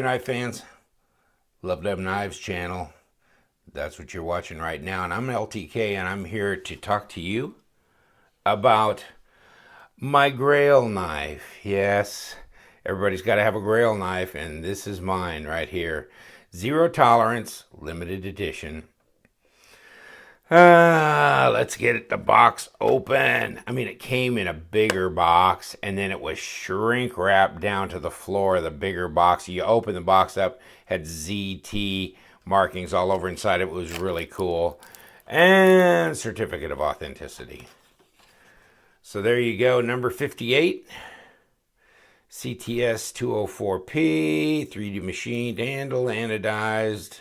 knife fans? Love Them Knives channel. That's what you're watching right now. And I'm LTK, and I'm here to talk to you about my Grail knife. Yes, everybody's got to have a Grail knife, and this is mine right here. Zero tolerance, limited edition. Let's get the box open. I mean, it came in a bigger box, and then it was shrink wrapped down to the floor of the bigger box. You open the box up, had ZT markings all over inside. It was really cool. And certificate of authenticity. So there you go, number 58. CTS 204P, 3D machined, handle, anodized,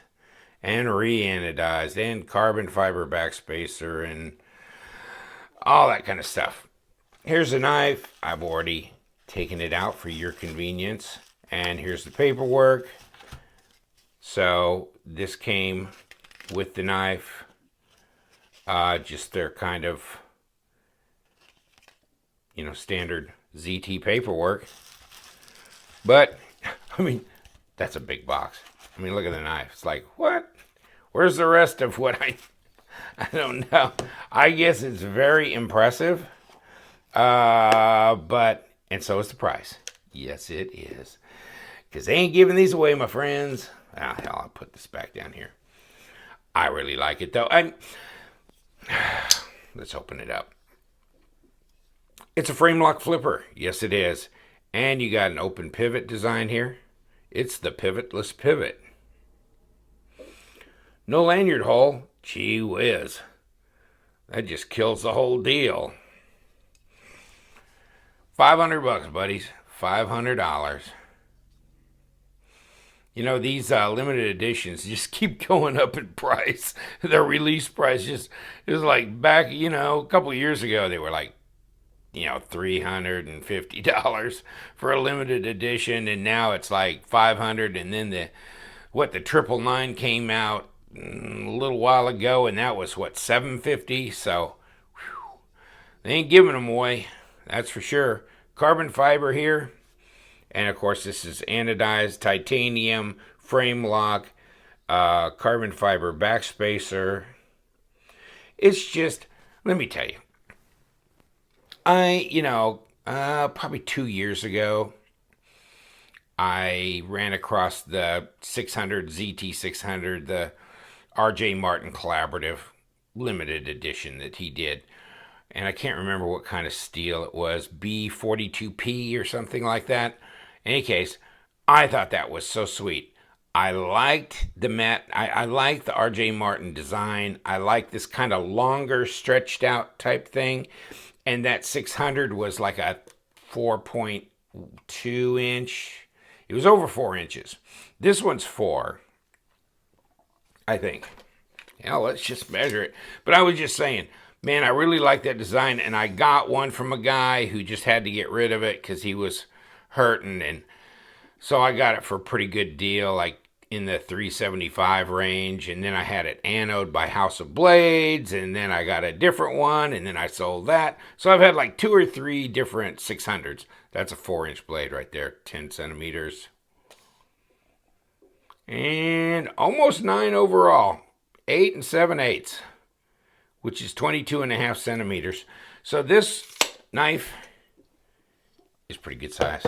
and re-anodized, and carbon fiber backspacer, and all that kind of stuff. Here's the knife. I've already taken it out for your convenience. And here's the paperwork. So this came with the knife. Just their kind of, standard ZT paperwork. But, I mean, that's a big box. I mean, look at the knife. It's like, what? Where's the rest of what I don't know. I guess it's very impressive. And so is the price. Yes, it is. Because they ain't giving these away, my friends. Ah, hell, I'll put this back down here. I really like it, though. Let's open it up. It's a frame lock flipper. Yes, it is. And you got an open pivot design here. It's the pivotless pivot. No lanyard hole. Gee whiz. That just kills the whole deal. $500, buddies. $500. These limited editions just keep going up in price. Their release price just is like back, a couple of years ago, they were like, $350 for a limited edition, and now it's like $500. And then the 999 came out a little while ago, and that was $750. So they ain't giving them away, that's for sure. Carbon fiber here, and of course this is anodized titanium frame lock, carbon fiber backspacer. It's just, let me tell you, probably 2 years ago, I ran across the 600, ZT600, the R.J. Martin Collaborative limited edition that he did. And I can't remember what kind of steel it was, B42P or something like that. In any case, I thought that was so sweet. I liked the I liked the R.J. Martin design. I liked this kind of longer, stretched out type thing. And that 600 was like a 4.2 inch. It was over 4 inches. This one's 4, I think. Let's just measure it. But I was just saying, man, I really like that design. And I got one from a guy who just had to get rid of it because he was hurting. And so I got it for a pretty good deal, like in the $375 range. And then I had it anode by House of Blades, and then I got a different one, and then I sold that. So I've had like 2 or 3 different 600s. That's a 4-inch blade right there, 10 centimeters. And almost 9 overall, 8 7/8, which is 22.5 centimeters. So this knife is pretty good size.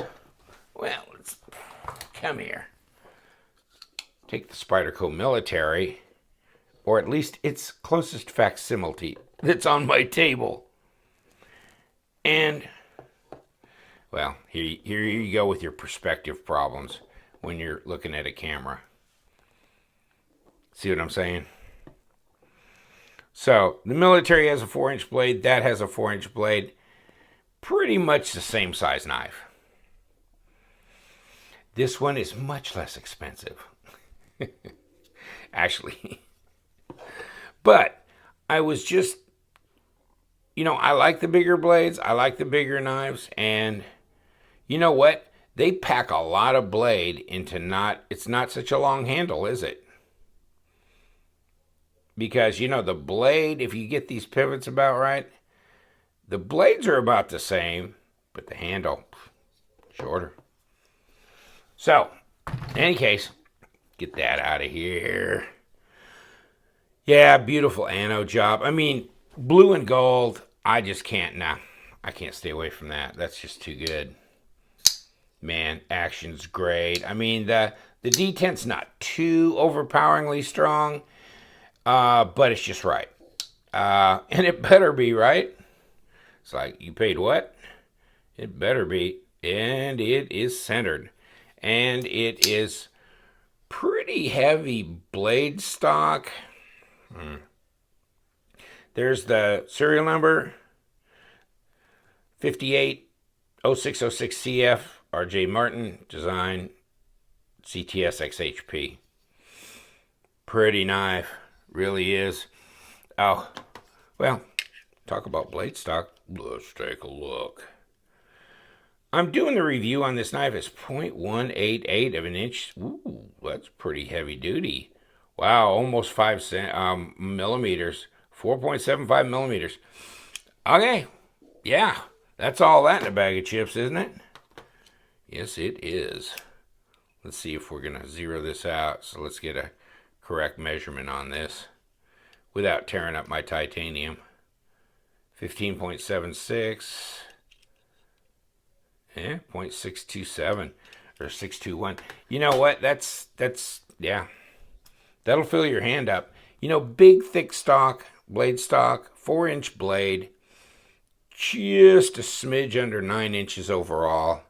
Well, let's come here. Take the Spyderco Military, or at least its closest facsimile that's on my table. And, well, here you go with your perspective problems when you're looking at a camera. See what I'm saying? So, the Military has a 4-inch blade. That has a 4-inch blade. Pretty much the same size knife. This one is much less expensive. Actually. But I was just, I like the bigger blades. I like the bigger knives. And you know what? They pack a lot of blade into it's not such a long handle, is it? Because, the blade, if you get these pivots about right, the blades are about the same, but the handle, shorter. So, In any case, get that out of here. Yeah, beautiful anno job. I mean, blue and gold, I just can't, nah. I can't stay away from that. That's just too good. Man, action's great. I mean, the detent's not too overpoweringly strong, but it's just right. And it better be, right? It's like, you paid what? It better be. And it is centered. And it is pretty heavy blade stock. There's the serial number 580606CF, RJ Martin, design, CTS XHP. Pretty knife, really is. Oh, well, talk about blade stock. Let's take a look. I'm doing the review on this knife. It's 0.188 of an inch. Ooh, that's pretty heavy duty. Wow, almost 5 millimeters. 4.75 millimeters. Okay, yeah, that's all that in a bag of chips, isn't it? Yes, it is. Let's see if we're going to zero this out. So let's get a correct measurement on this without tearing up my titanium. 15.76. Yeah, 0.627 or 621. You know what? That's yeah. That'll fill your hand up. You know, big, thick stock, blade stock, 4-inch blade, just a smidge under 9 inches overall.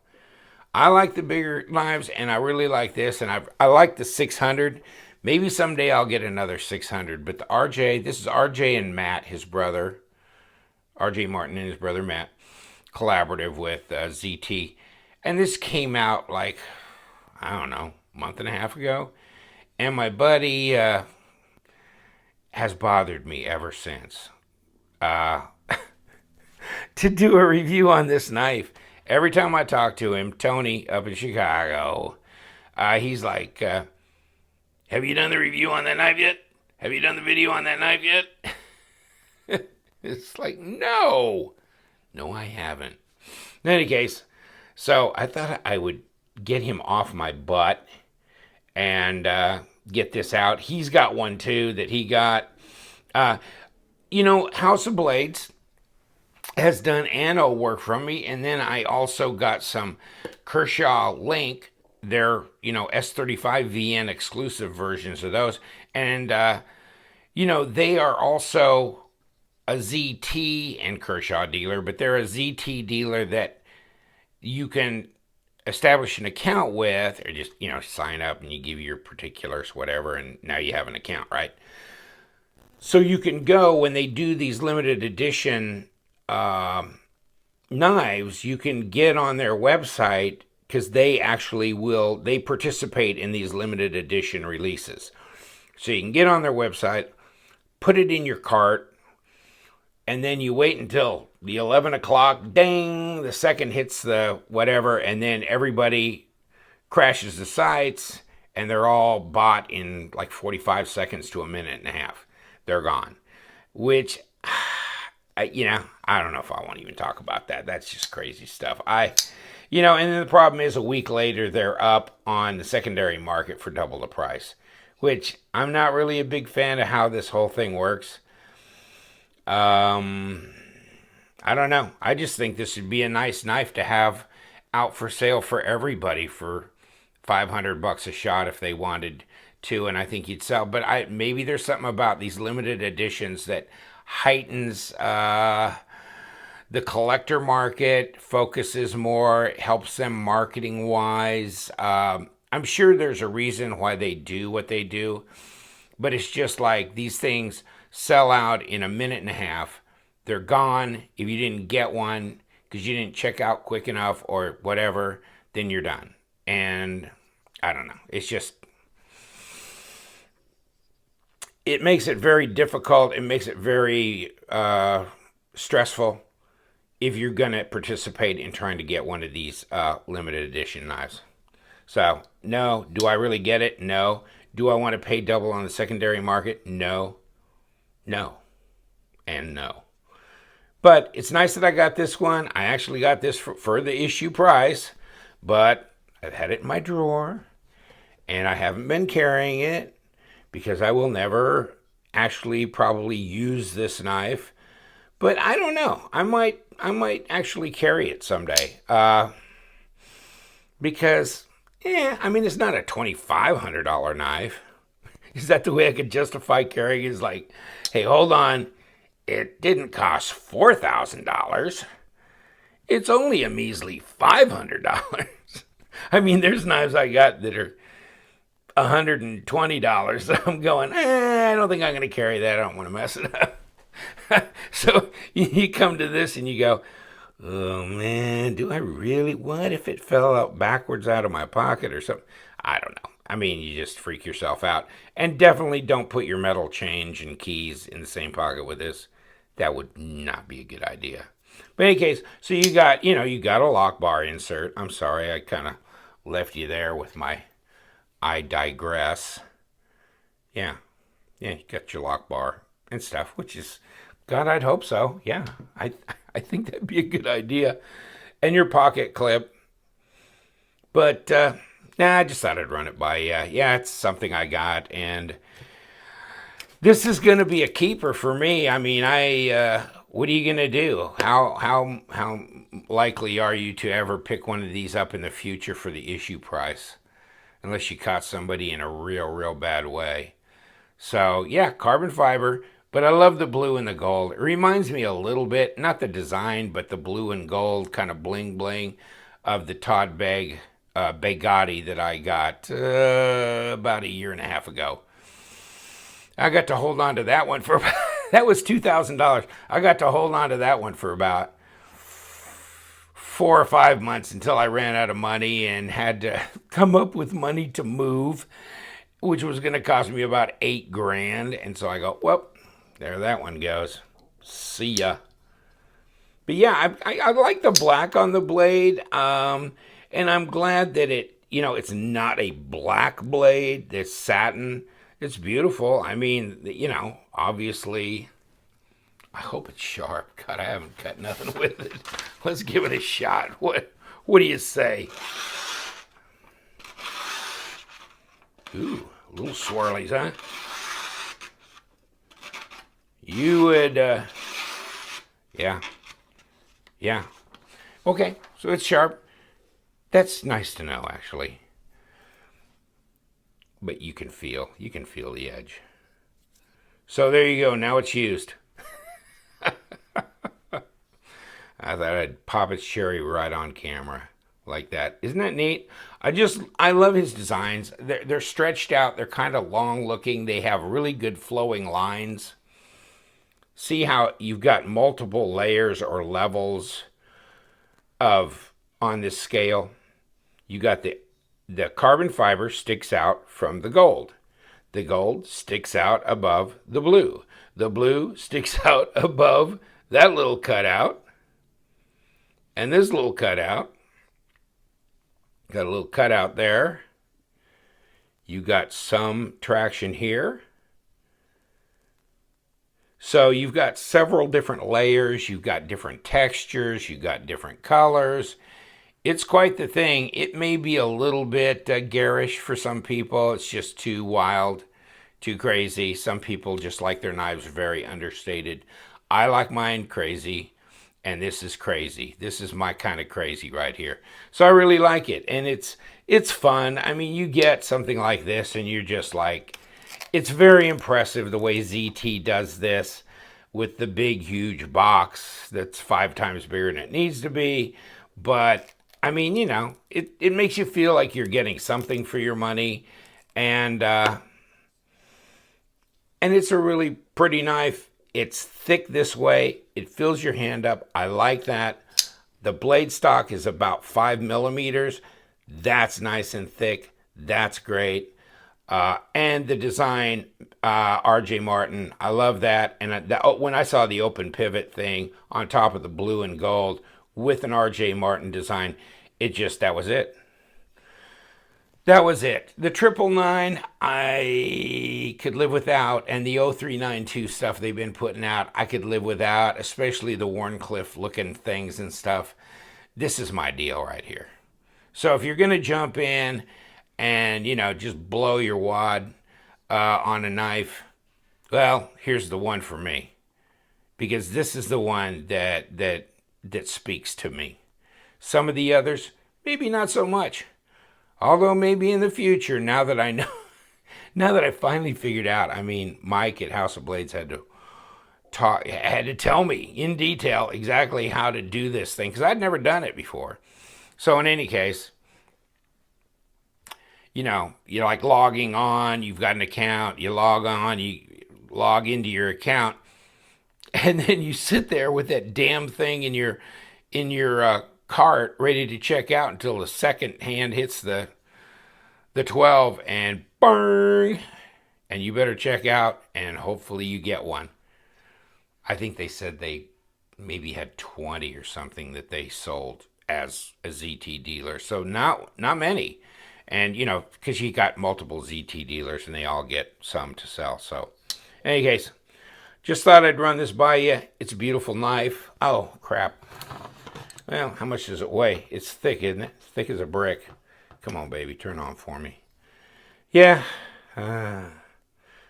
I like the bigger knives, and I really like this, and I like the 600. Maybe someday I'll get another 600, but the RJ, this is RJ and Matt, his brother, RJ Martin and his brother Matt, collaborative with ZT. And this came out like, I don't know, a month and a half ago. And my buddy has bothered me ever since to do a review on this knife. Every time I talk to him, Tony up in Chicago, he's like, have you done the review on that knife yet? Have you done the video on that knife yet? It's like, no, I haven't. In any case, so I thought I would get him off my butt and get this out. He's got one too that he got. You know, House of Blades has done anno work from me, and then I also got some Kershaw Link. They're, you know, S35 VN exclusive versions of those. And, you know, they are also a ZT and Kershaw dealer, but they're a ZT dealer that you can establish an account with, or just, you know, sign up and you give your particulars, whatever, and now you have an account, right? So you can go when they do these limited edition knives, you can get on their website because they actually they participate in these limited edition releases. So you can get on their website, put it in your cart, and then you wait until the 11 o'clock, ding, the second hits the whatever, and then everybody crashes the sites, and they're all bought in like 45 seconds to a minute and a half. They're gone. Which, you know, I don't know if I want to even talk about that. That's just crazy stuff. You know, and then the problem is a week later, they're up on the secondary market for double the price, which I'm not really a big fan of how this whole thing works. I don't know. I just think this would be a nice knife to have out for sale for everybody for $500 a shot if they wanted to, and I think you'd sell. But maybe there's something about these limited editions that heightens the collector market, focuses more, helps them marketing wise. I'm sure there's a reason why they do what they do, but it's just like these things sell out in a minute and a half. They're gone. If you didn't get one because you didn't check out quick enough or whatever, then you're done. And I don't know. It's just, it makes it very difficult. It makes it very stressful if you're going to participate in trying to get one of these limited edition knives. So, no. Do I really get it? No. Do I want to pay double on the secondary market? No. No. And no. But it's nice that I got this one. I actually got this for the issue price, but I've had it in my drawer, and I haven't been carrying it because I will never actually probably use this knife. But I don't know. I might actually carry it someday. Because, I mean, it's not a $2,500 knife. Is that the way I could justify carrying it? Is like, hey, hold on. It didn't cost $4,000. It's only a measly $500. I mean, there's knives I got that are $120. So I'm going, I don't think I'm going to carry that. I don't want to mess it up. So you come to this and you go, oh man, do I really? What if it fell out backwards out of my pocket or something? I don't know. I mean, you just freak yourself out. And definitely don't put your metal change and keys in the same pocket with this. That would not be a good idea. But in any case, so you got a lock bar insert. I'm sorry, I kind of left you there with my I digress. Yeah, you got your lock bar and stuff, which is, God, I'd hope so. Yeah, I think that'd be a good idea. And your pocket clip. But, I just thought I'd run it by you. Yeah, it's something I got, and this is going to be a keeper for me. I mean, what are you going to do? How likely are you to ever pick one of these up in the future for the issue price? Unless you caught somebody in a real bad way. So, yeah, carbon fiber, but I love the blue and the gold. It reminds me a little bit, not the design, but the blue and gold kind of bling bling of the Todd Bugatti that I got about 1.5 years ago. I got to hold on to that one for, that was $2,000. I got to hold on to that one for about 4 or 5 months until I ran out of money and had to come up with money to move, which was going to cost me about $8,000. And so I go, well, there that one goes. See ya. But yeah, I like the black on the blade. And I'm glad that it's not a black blade. It's satin. It's beautiful. I mean, obviously, I hope it's sharp. God, I haven't cut nothing with it. Let's give it a shot. What do you say? Ooh, little swirlies, huh? You would, yeah. Okay, so it's sharp. That's nice to know, actually. But you can feel the edge. So there you go. Now it's used. I thought I'd pop its cherry right on camera like that. Isn't that neat? I love his designs. They're stretched out. They're kind of long looking. They have really good flowing lines. See how you've got multiple layers or levels on this scale. You got the carbon fiber sticks out from the gold. The gold sticks out above the blue. The blue sticks out above that little cutout. And this little cutout. Got a little cutout there. You got some traction here. So you've got several different layers. You've got different textures. You've got different colors. It's quite the thing. It may be a little bit garish for some people. It's just too wild, too crazy. Some people just like their knives very understated. I like mine crazy, and this is crazy. This is my kind of crazy right here. So I really like it, and it's fun. I mean, you get something like this, and you're just like, it's very impressive the way ZT does this with the big, huge box that's 5 times bigger than it needs to be. But I mean, it makes you feel like you're getting something for your money, and it's a really pretty knife. It's thick this way. It fills your hand up. I like that. The blade stock is about 5 millimeters. That's nice and thick. That's great. And the design, R.J. Martin, I love that. And when I saw the open pivot thing on top of the blue and gold with an R.J. Martin design, that was it. That was it. The 999 I could live without, and the 0392 stuff they've been putting out I could live without, especially the Wharncliffe looking things and stuff. This is my deal right here. So if you're going to jump in, and, you know, just blow your wad on a knife, well, here's the one for me. Because this is the one that speaks to me. Some of the others, maybe not so much. Although maybe in the future, now that I know, now that I finally figured out, I mean, Mike at House of Blades had to tell me in detail exactly how to do this thing, because I'd never done it before. So in any case, you know, you're like logging on, you've got an account, you log on, you log into your account, and then you sit there with that damn thing in your cart ready to check out until the second hand hits the 12 and bang, and you better check out and hopefully you get one. I think they said they maybe had 20 or something that they sold as a ZT dealer, so not many. And you know, because you got multiple ZT dealers and they all get some to sell. So in any case, just thought I'd run this by you. It's a beautiful knife. Oh, crap. Well, how much does it weigh? It's thick, isn't it? Thick as a brick. Come on, baby. Turn on for me. Yeah.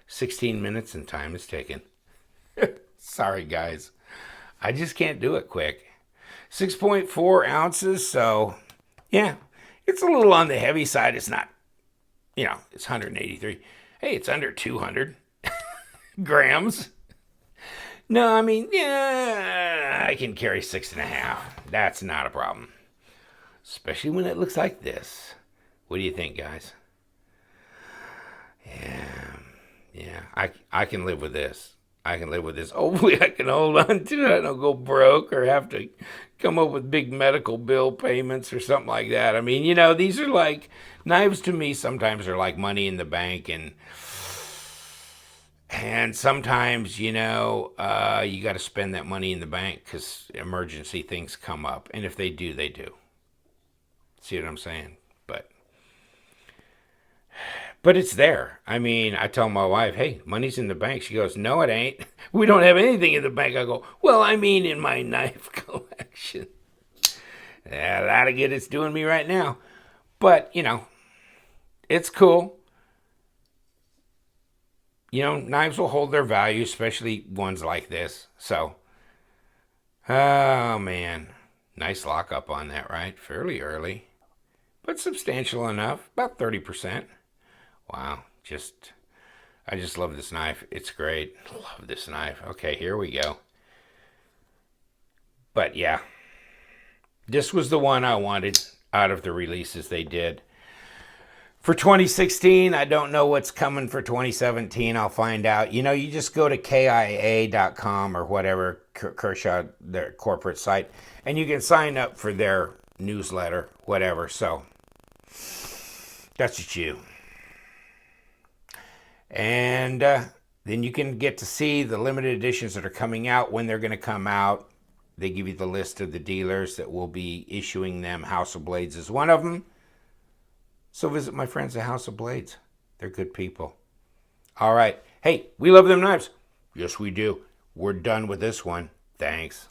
16 minutes and time is ticking. Sorry, guys. I just can't do it quick. 6.4 ounces, so yeah. It's a little on the heavy side. It's not, you know, it's 183. Hey, it's under 200 grams. No, I mean, yeah, I can carry 6.5. That's not a problem. Especially when it looks like this. What do you think, guys? Yeah, I can live with this. I can live with this. Hopefully I can hold on to it. I don't go broke or have to come up with big medical bill payments or something like that. I mean, you know, these are like, knives to me sometimes are like money in the bank, and sometimes, you know, you got to spend that money in the bank because emergency things come up. And if they do, they do. See what I'm saying? But it's there. I mean, I tell my wife, hey, money's in the bank. She goes, no, it ain't. We don't have anything in the bank. I go, well, I mean in my knife collection. Yeah, that'll get it's doing me right now. But, you know, it's cool. You know, knives will hold their value, especially ones like this. So, oh, man. Nice lockup on that, right? Fairly early. But substantial enough. About 30%. Wow, I just love this knife. It's great. Love this knife. Okay, here we go. But yeah, this was the one I wanted out of the releases they did. For 2016, I don't know what's coming for 2017. I'll find out. You know, you just go to KIA.com or whatever, Kershaw, their corporate site, and you can sign up for their newsletter, whatever. So that's what you do. And then you can get to see the limited editions that are coming out, when they're going to come out. They give you the list of the dealers that will be issuing them. House of Blades is one of them. So visit my friends at House of Blades. They're good people. All right. Hey, we love them knives. Yes, we do. We're done with this one. Thanks.